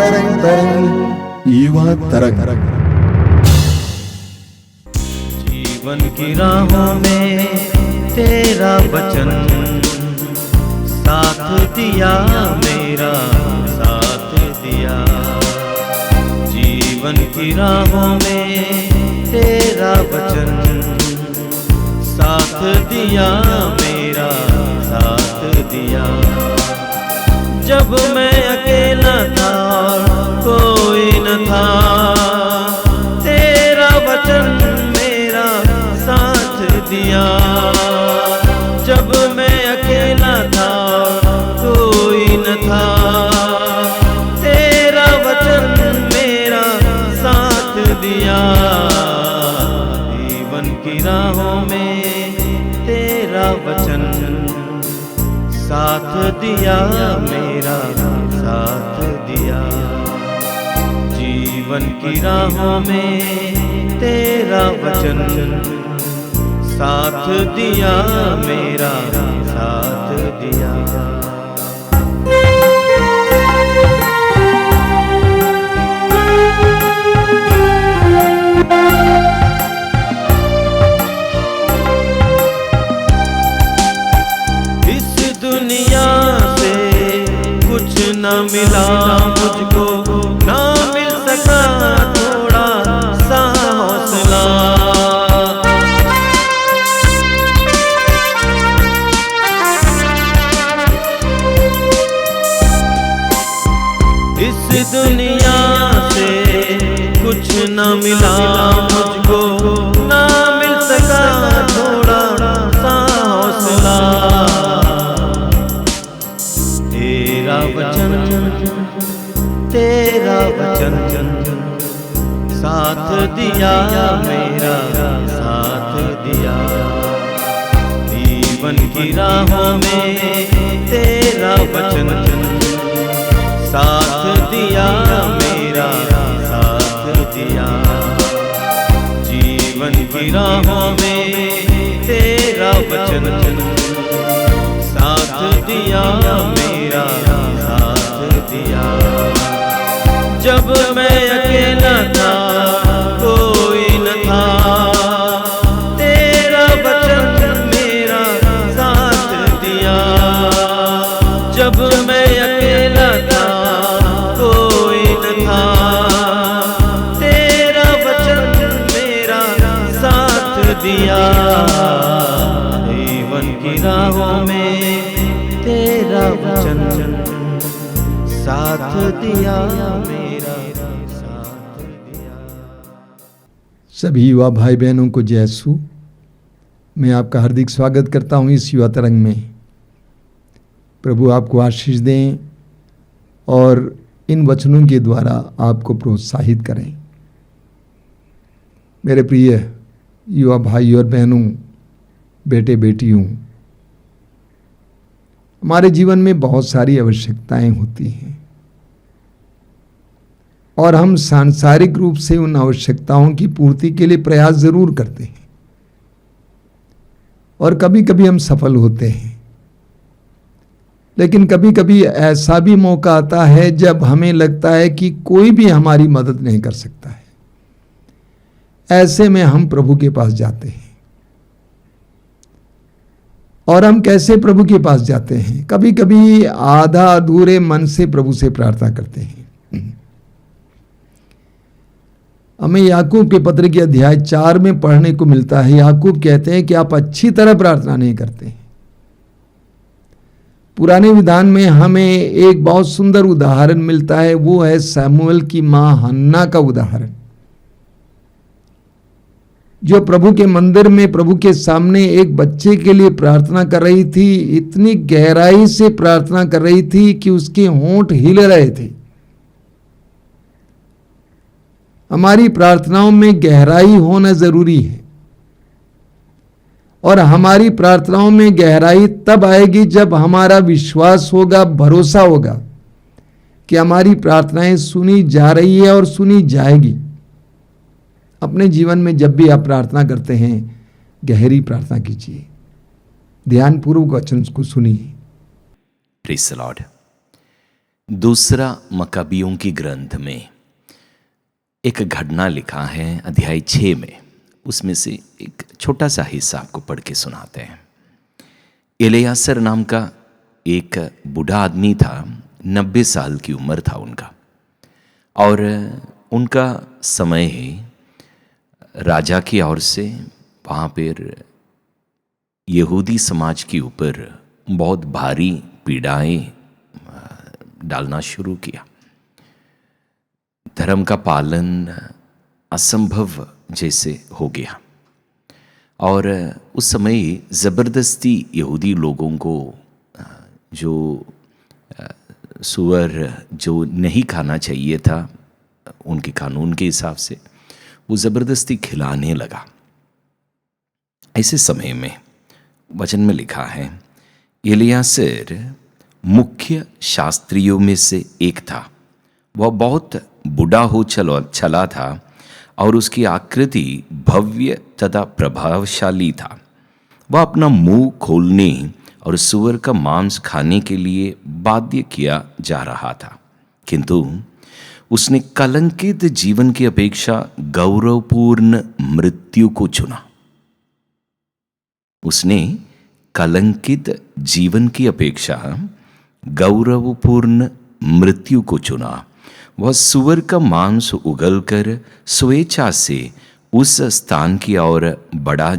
तरंग युवा तरंग। जीवन की राहों में तेरा वचन साथ दिया, मेरा साथ दिया। जीवन की राहों में तेरा वचन साथ दिया, मेरा साथ दिया। जब मैं अकेला था कोई न था, तेरा वचन मेरा साथ दिया। जब मैं अकेला था कोई न था, तेरा वचन मेरा साथ दिया। जीवन की राहों में तेरा वचन साथ दिया, मेरा साथ दिया। जीवन की राहों में तेरा वचन साथ दिया, मेरा साथ दिया। न मिला मुझको, ना मिल सका थोड़ा सा हौसला। इस दुनिया से कुछ न मिला मुझको, ना मिल सका थोड़ा सा हौसला। तेरा वचन साथ दिया, मेरा साथ दिया। जीवन की राहों में तेरा वचन साथ दिया, मेरा साथ दिया। जीवन की राहों में तेरा वचन साथ दिया, मेरा साथ दिया। जब मैं अकेला था कोई न था, तेरा वचन मेरा साथ दिया। जब मैं अकेला था कोई न था, तेरा वचन मेरा साथ दिया। जीवन की राहों में तेरा वचन साथ दिया, मेरा साथ दिया। सभी युवा भाई बहनों को जय यीशु। मैं आपका हार्दिक स्वागत करता हूं इस युवा तरंग में। प्रभु आपको आशीष दें और इन वचनों के द्वारा आपको प्रोत्साहित करें। मेरे प्रिय युवा भाई और बहनों, बेटे बेटियों, हमारे जीवन में बहुत सारी आवश्यकताएं होती हैं और हम सांसारिक रूप से उन आवश्यकताओं की पूर्ति के लिए प्रयास जरूर करते हैं और कभी कभी हम सफल होते हैं। लेकिन कभी कभी ऐसा भी मौका आता है जब हमें लगता है कि कोई भी हमारी मदद नहीं कर सकता है। ऐसे में हम प्रभु के पास जाते हैं। और हम कैसे प्रभु के पास जाते हैं? कभी कभी आधा अधूरे मन से प्रभु से प्रार्थना करते हैं। हमें याकूब के पत्र के अध्याय 4 में पढ़ने को मिलता है। याकूब कहते हैं कि आप अच्छी तरह प्रार्थना नहीं करते। पुराने विधान में हमें एक बहुत सुंदर उदाहरण मिलता है, वो है शमूएल की मां हन्ना का उदाहरण, जो प्रभु के मंदिर में प्रभु के सामने एक बच्चे के लिए प्रार्थना कर रही थी। इतनी गहराई से प्रार्थना कर रही थी कि उसके होंठ हिल रहे थे। हमारी प्रार्थनाओं में गहराई होना जरूरी है और हमारी प्रार्थनाओं में गहराई तब आएगी जब हमारा विश्वास होगा, भरोसा होगा कि हमारी प्रार्थनाएं सुनी जा रही है और सुनी जाएगी। अपने जीवन में जब भी आप प्रार्थना करते हैं, गहरी प्रार्थना कीजिए, ध्यानपूर्वक वचन को सुनिए। Praise the Lord. दूसरा मकाबियों की ग्रंथ में एक घटना लिखा है अध्याय 6 में। उसमें से एक छोटा सा हिस्सा आपको पढ़ के सुनाते हैं। एलियासर नाम का एक बूढ़ा आदमी था, 90 साल की उम्र था उनका, और उनका समय ही राजा की ओर से वहाँ पर यहूदी समाज के ऊपर बहुत भारी पीड़ाएं डालना शुरू किया। धर्म का पालन असंभव जैसे हो गया, और उस समय ज़बरदस्ती यहूदी लोगों को जो सूअर जो नहीं खाना चाहिए था उनके कानून के हिसाब से, वो ज़बरदस्ती खिलाने लगा। ऐसे समय में वचन में लिखा है, एलियासर मुख्य शास्त्रियों में से एक था। वह बहुत बूढ़ा हो चला था और उसकी आकृति भव्य तथा प्रभावशाली था। वह अपना मुंह खोलने और सूअर का मांस खाने के लिए बाध्य किया जा रहा था, किंतु उसने कलंकित जीवन की अपेक्षा गौरवपूर्ण मृत्यु को चुना। उसने कलंकित जीवन की अपेक्षा गौरवपूर्ण मृत्यु को चुना। वह सूअर का मांस उगलकर स्वेच्छा से उस स्थान की ओर बढ़ा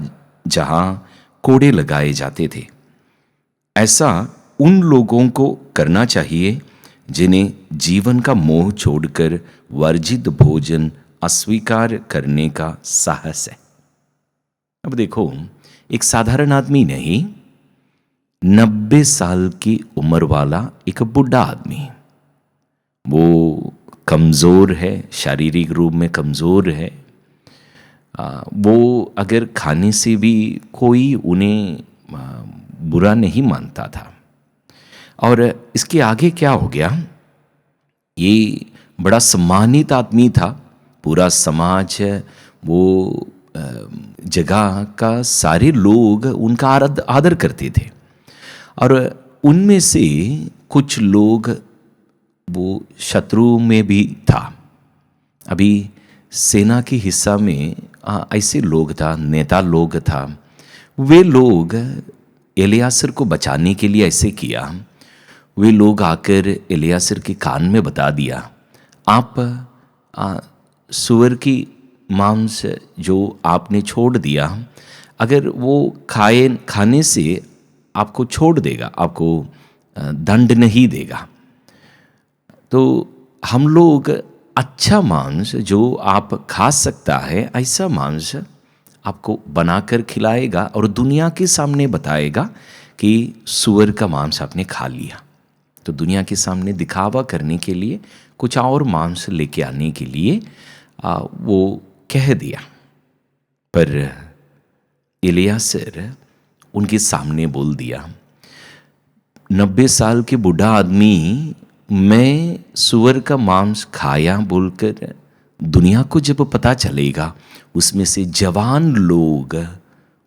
जहां कोड़े लगाए जाते थे। ऐसा उन लोगों को करना चाहिए जिन्हें जीवन का मोह छोड़कर वर्जित भोजन अस्वीकार करने का साहस है। अब देखो, एक साधारण आदमी नहीं, 90 साल की उम्र वाला एक बूढ़ा आदमी, वो कमज़ोर है, शारीरिक रूप में कमज़ोर है। वो अगर खाने से भी कोई उन्हें बुरा नहीं मानता था। और इसके आगे क्या हो गया, ये बड़ा सम्मानित आदमी था। पूरा समाज, वो जगह का सारे लोग उनका आदर करते थे, और उनमें से कुछ लोग वो शत्रु में भी था। अभी सेना के हिस्सा में ऐसे लोग था, नेता लोग था। वे लोग एलियासर को बचाने के लिए ऐसे किया। वे लोग आकर एलियासर के कान में बता दिया, आप सूअर की मांस जो आपने छोड़ दिया, अगर वो खाने से आपको छोड़ देगा, आपको दंड नहीं देगा, तो हम लोग अच्छा मांस जो आप खा सकता है ऐसा मांस आपको बनाकर खिलाएगा और दुनिया के सामने बताएगा कि सूअर का मांस आपने खा लिया। तो दुनिया के सामने दिखावा करने के लिए, कुछ और मांस लेके आने के लिए वो कह दिया। पर एलियासर उनके सामने बोल दिया, 90 साल के बूढ़ा आदमी, मैं सूअर का मांस खाया बोलकर दुनिया को जब पता चलेगा, उसमें से जवान लोग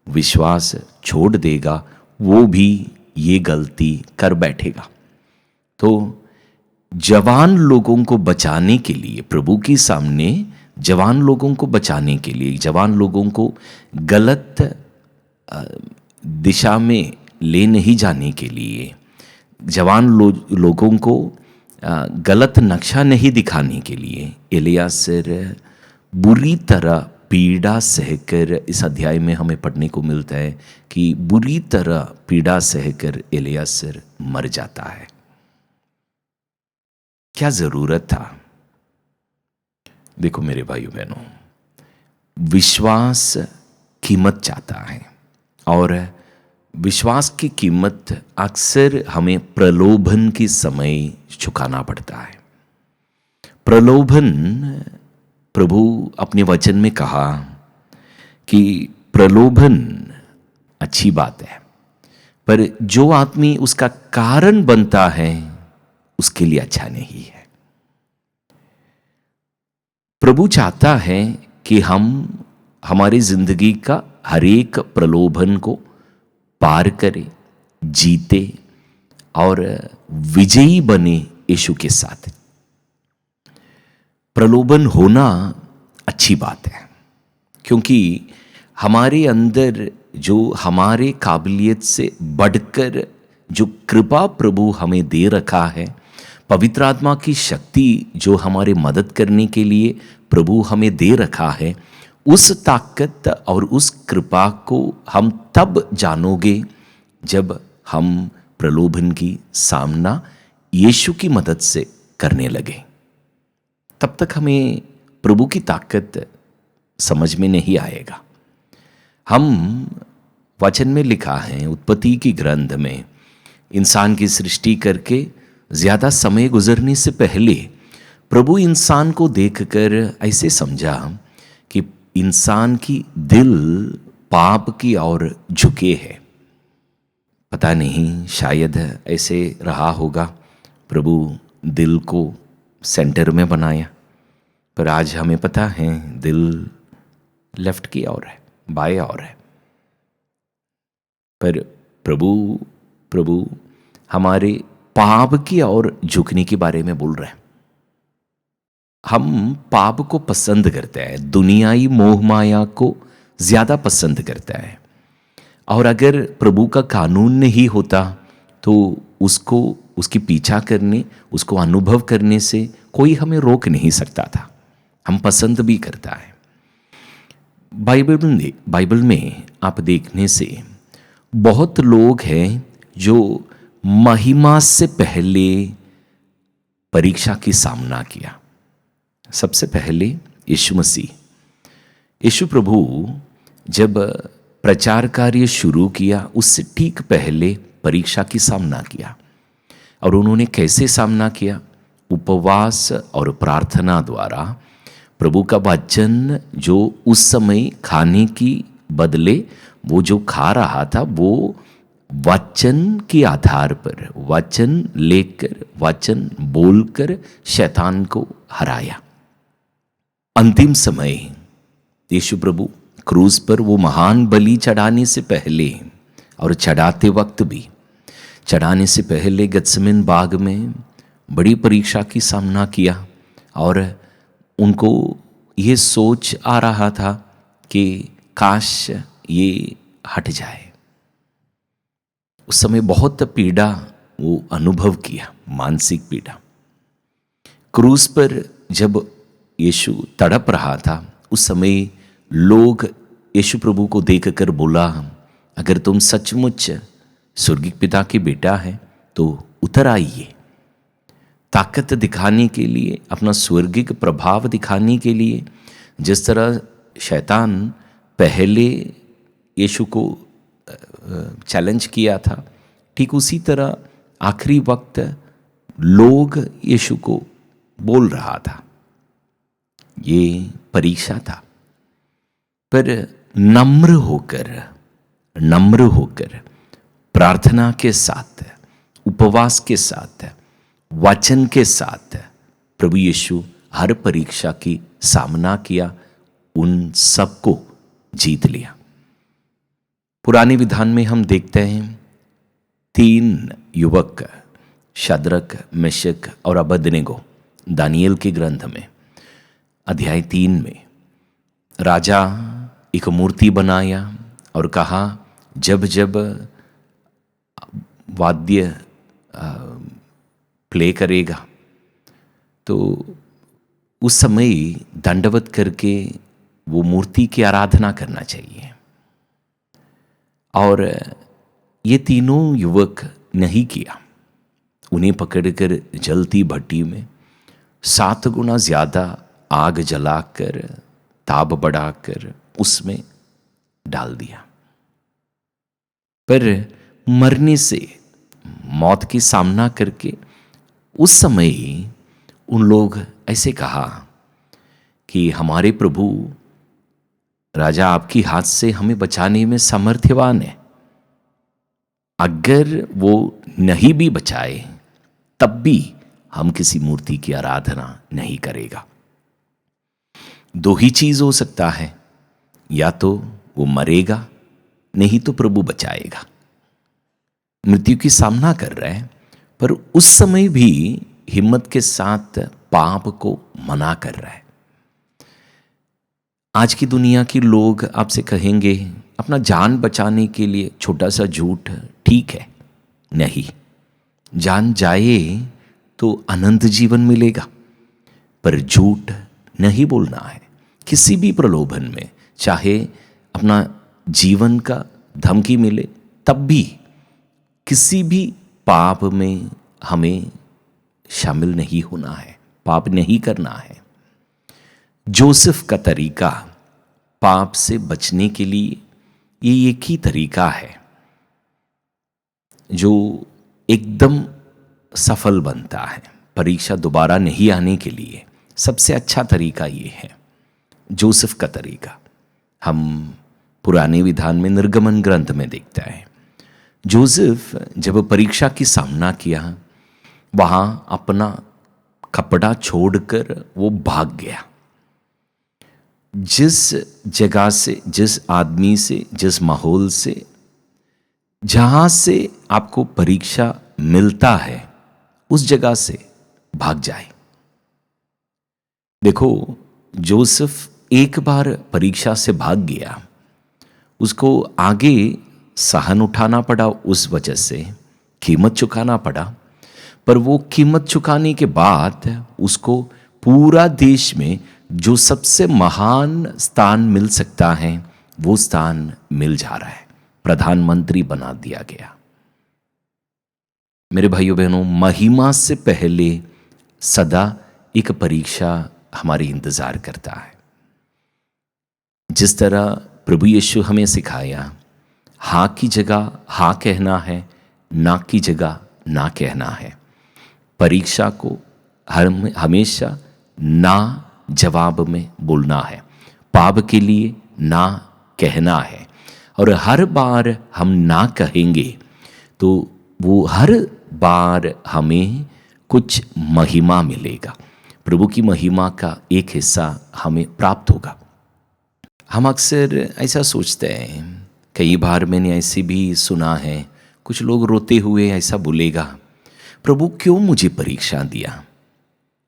विश्वास छोड़ देगा, वो भी ये गलती कर बैठेगा। तो जवान लोगों को बचाने के लिए, प्रभु के सामने जवान लोगों को बचाने के लिए, जवान लोगों को गलत दिशा में ले नहीं जाने के लिए, जवान लोगों को गलत नक्शा नहीं दिखाने के लिए एलियासर बुरी तरह पीड़ा सहकर, इस अध्याय में हमें पढ़ने को मिलता है कि बुरी तरह पीड़ा सहकर एलियासर मर जाता है। क्या जरूरत था? देखो मेरे भाइयों बहनों, विश्वास कीमत चाहता है, और विश्वास की कीमत अक्सर हमें प्रलोभन के समय चुकाना पड़ता है। प्रलोभन, प्रभु अपने वचन में कहा कि प्रलोभन अच्छी बात है, पर जो आदमी उसका कारण बनता है उसके लिए अच्छा नहीं है। प्रभु चाहता है कि हम हमारी जिंदगी का हर एक प्रलोभन को पार करें, जीते और विजयी बने यीशु के साथ। प्रलोभन होना अच्छी बात है, क्योंकि हमारे अंदर जो हमारे काबिलियत से बढ़कर जो कृपा प्रभु हमें दे रखा है, पवित्र आत्मा की शक्ति जो हमारे मदद करने के लिए प्रभु हमें दे रखा है, उस ताकत और उस कृपा को हम तब जानोगे जब हम प्रलोभन की सामना यीशु की मदद से करने लगे। तब तक हमें प्रभु की ताकत समझ में नहीं आएगा। हम वचन में लिखा है, उत्पत्ति की ग्रंथ में, इंसान की सृष्टि करके ज़्यादा समय गुजरने से पहले प्रभु इंसान को देखकर ऐसे समझा कि इंसान की दिल पाप की ओर झुके है। पता नहीं, शायद ऐसे रहा होगा, प्रभु दिल को सेंटर में बनाया, पर आज हमें पता है दिल लेफ्ट की ओर है, बाएं ओर है। पर प्रभु हमारे पाप की ओर झुकने के बारे में बोल रहे हैं। हम पाप को पसंद करते हैं, दुनियाई मोह माया को ज़्यादा पसंद करता है, और अगर प्रभु का कानून नहीं होता तो उसको, उसकी पीछा करने, उसको अनुभव करने से कोई हमें रोक नहीं सकता था। हम पसंद भी करता है। बाइबल में आप देखने से बहुत लोग हैं जो महिमा से पहले परीक्षा की सामना किया। सबसे पहले यीशु मसीह, यीशु प्रभु जब प्रचार कार्य शुरू किया, उससे ठीक पहले परीक्षा की सामना किया। और उन्होंने कैसे सामना किया? उपवास और प्रार्थना द्वारा प्रभु का वचन जो उस समय खाने की बदले वो जो खा रहा था, वो वचन के आधार पर, वचन लेकर, वचन बोलकर शैतान को हराया। अंतिम समय यीशु प्रभु क्रूस पर वो महान बलि चढ़ाने से पहले और चढ़ाते वक्त भी, चढ़ाने से पहले गत्समन बाग में बड़ी परीक्षा की सामना किया, और उनको ये सोच आ रहा था कि काश ये हट जाए। उस समय बहुत पीड़ा वो अनुभव किया, मानसिक पीड़ा। क्रूस पर जब यीशु तड़प रहा था, उस समय लोग यीशु प्रभु को देखकर बोला, अगर तुम सचमुच स्वर्गीय पिता के बेटा हैं तो उतर आइए। ताकत दिखाने के लिए, अपना स्वर्गीय प्रभाव दिखाने के लिए, जिस तरह शैतान पहले यीशु को चैलेंज किया था, ठीक उसी तरह आखिरी वक्त लोग यीशु को बोल रहा था। ये परीक्षा था। पर नम्र होकर प्रार्थना के साथ, उपवास के साथ, वचन के साथ प्रभु यीशु हर परीक्षा की सामना किया, उन सबको जीत लिया। पुराने विधान में हम देखते हैं 3 युवक, शद्रक, मेशक और अबेदनेगो, दानियेल के ग्रंथ में अध्याय 3 में राजा एक मूर्ति बनाया और कहा, जब जब वाद्य प्ले करेगा तो उस समय दंडवत करके वो मूर्ति की आराधना करना चाहिए। और ये तीनों युवक नहीं किया। उन्हें पकड़कर जलती भट्टी में 7 गुना ज़्यादा आग जलाकर, ताप बढ़ाकर उसमें डाल दिया। पर मरने से, मौत की सामना करके उस समय ही उन लोग ऐसे कहा कि हमारे प्रभु राजा आपकी हाथ से हमें बचाने में सामर्थ्यवान है। अगर वो नहीं भी बचाए तब भी हम किसी मूर्ति की आराधना नहीं करेगा। 2 ही चीज हो सकता है, या तो वो मरेगा, नहीं तो प्रभु बचाएगा। मृत्यु की सामना कर रहे हैं, पर उस समय भी हिम्मत के साथ पाप को मना कर रहा है। आज की दुनिया के लोग आपसे कहेंगे अपना जान बचाने के लिए छोटा सा झूठ ठीक है। नहीं, जान जाए तो अनंत जीवन मिलेगा, पर झूठ नहीं बोलना है किसी भी प्रलोभन में। चाहे अपना जीवन का धमकी मिले तब भी किसी भी पाप में हमें शामिल नहीं होना है, पाप नहीं करना है। जोसेफ का तरीका पाप से बचने के लिए ये एक ही तरीका है जो एकदम सफल बनता है। परीक्षा दोबारा नहीं आने के लिए सबसे अच्छा तरीका ये है, जोसेफ का तरीका। हम पुराने विधान में निर्गमन ग्रंथ में देखते हैं, जोसेफ जब परीक्षा की सामना किया, वहाँ अपना कपड़ा छोड़कर वो भाग गया। जिस जगह से, जिस आदमी से, जिस माहौल से, जहाँ से आपको परीक्षा मिलता है उस जगह से भाग जाए। देखो, जोसेफ एक बार परीक्षा से भाग गया, उसको आगे सहन उठाना पड़ा, उस वजह से कीमत चुकाना पड़ा। पर वो कीमत चुकाने के बाद उसको पूरा देश में जो सबसे महान स्थान मिल सकता है वो स्थान मिल जा रहा है, प्रधानमंत्री बना दिया गया। मेरे भाइयों बहनों, महिमा से पहले सदा एक परीक्षा हमारी इंतजार करता है। जिस तरह प्रभु यीशु हमें सिखाया, हाँ की जगह हाँ कहना है, ना की जगह ना कहना है। परीक्षा को हमेशा ना जवाब में बोलना है, पाप के लिए ना कहना है। और हर बार हम ना कहेंगे तो वो हर बार हमें कुछ महिमा मिलेगा, प्रभु की महिमा का एक हिस्सा हमें प्राप्त होगा। हम अक्सर ऐसा सोचते हैं, कई बार मैंने ऐसे भी सुना है, कुछ लोग रोते हुए ऐसा बोलेगा, प्रभु क्यों मुझे परीक्षा दिया,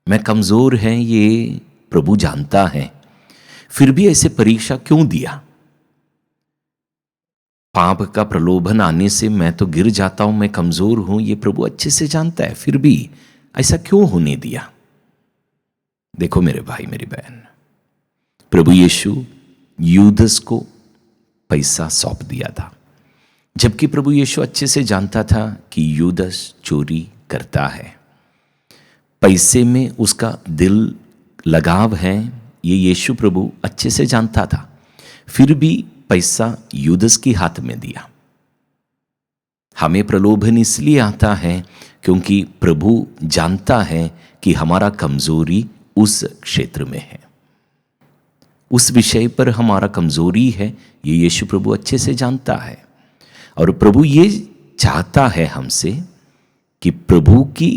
मैं कमज़ोर है ये प्रभु जानता है, फिर भी ऐसे परीक्षा क्यों दिया। पाप का प्रलोभन आने से मैं तो गिर जाता हूं, मैं कमज़ोर हूं, ये प्रभु अच्छे से जानता है, फिर भी ऐसा क्यों होने दिया। देखो मेरे भाई मेरी बहन, प्रभु यीशु यूदस को पैसा सौंप दिया था, जबकि प्रभु यीशु अच्छे से जानता था कि यूदस चोरी करता है। पैसे में उसका दिल लगाव है, ये यीशु प्रभु अच्छे से जानता था, फिर भी पैसा यूदस के हाथ में दिया। हमें प्रलोभन इसलिए आता है क्योंकि प्रभु जानता है कि हमारा कमजोरी उस क्षेत्र में है, उस विषय पर हमारा कमजोरी है, ये यीशु प्रभु अच्छे से जानता है। और प्रभु ये चाहता है हमसे कि प्रभु की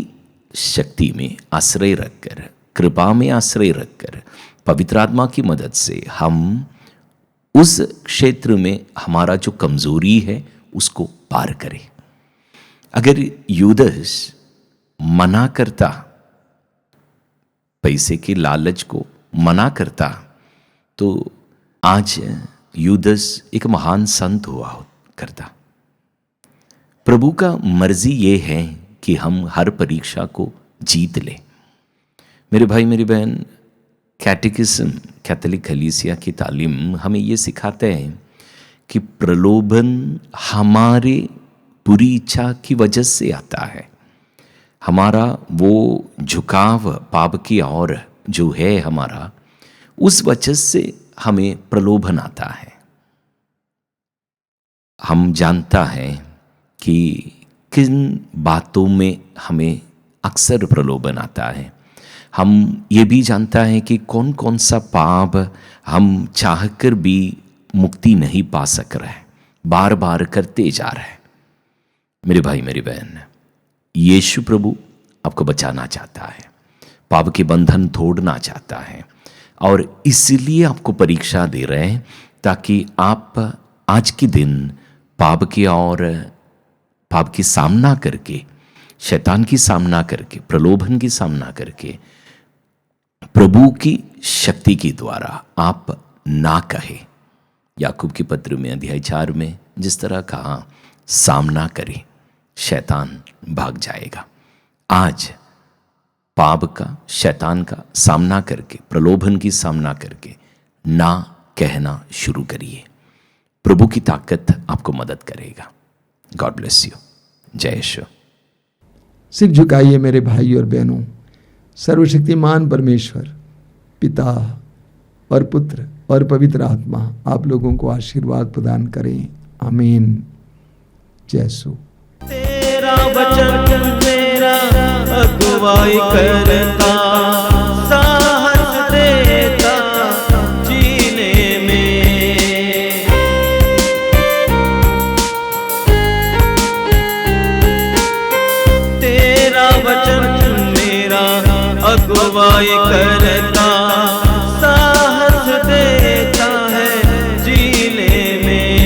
शक्ति में आश्रय रखकर, कृपा में आश्रय रखकर, पवित्र आत्मा की मदद से हम उस क्षेत्र में हमारा जो कमजोरी है उसको पार करें। अगर यूदस मना करता, पैसे के लालच को मना करता, तो आज यूदस एक महान संत हुआ करता। प्रभु का मर्जी ये है कि हम हर परीक्षा को जीत लें। मेरे भाई मेरी बहन, कैटेकिज्म, कैथोलिक कलीसिया की तालीम हमें ये सिखाते हैं कि प्रलोभन हमारे बुरी इच्छा की वजह से आता है। हमारा वो झुकाव पाप की ओर जो है हमारा, उस वजह से हमें प्रलोभन आता है। हम जानता है कि किन बातों में हमें अक्सर प्रलोभन आता है। हम ये भी जानता है कि कौन कौन सा पाप हम चाहकर भी मुक्ति नहीं पा सक रहे, बार बार करते जा रहे हैं। मेरे भाई मेरी बहन, यीशु प्रभु आपको बचाना चाहता है, पाप के बंधन तोड़ना चाहता है, और इसलिए आपको परीक्षा दे रहे हैं ताकि आप आज के दिन पाप की और पाप की सामना करके शैतान की सामना करके, प्रलोभन की सामना करके प्रभु की शक्ति के द्वारा आप ना कहे। याकूब के पत्र में अध्याय 4 में जिस तरह कहा, सामना करें, शैतान भाग जाएगा। आज पाप का, शैतान का सामना करके, प्रलोभन की सामना करके ना कहना शुरू करिए। प्रभु की ताकत आपको मदद करेगा। God bless you. जय यीशु। सिर झुकाइए मेरे भाई और बहनों। सर्वशक्तिमान परमेश्वर पिता और पुत्र और पवित्र आत्मा आप लोगों को आशीर्वाद प्रदान करें। आमीन। जय यीशु। तेरा वचन मेरा अगुवाई करता, साहस देता जीने में। तेरा वचन मेरा अगुवाई करता, साहस देता है जीने में।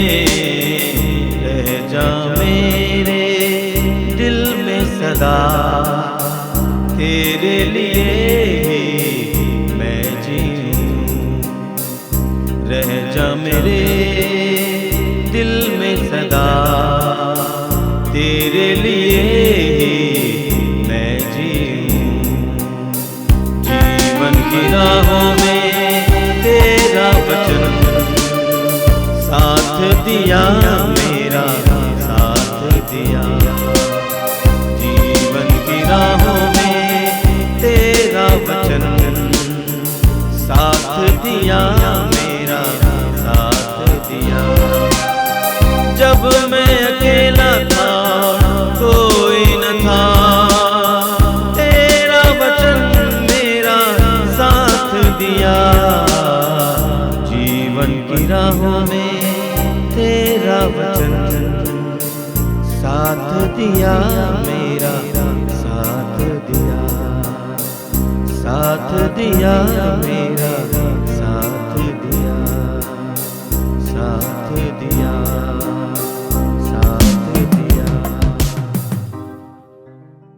रह जा मेरे दिल में सदा, तेरे लिए ही मैं जीऊं। रह जा मेरे दिल में सदा, तेरे लिए ही मैं जीऊं। जीवन की राहों में तेरा वचन साथ दिया मेरा, साथ दिया। जीवन की राहों में तेरा वचन साथ दिया मेरा, साथ दिया। जब मैं अकेला था कोई न था, तेरा वचन मेरा साथ दिया। जीवन की राहों में तेरा वचन साथ दिया मेरा, साथ दिया, साथ दिया मेरा।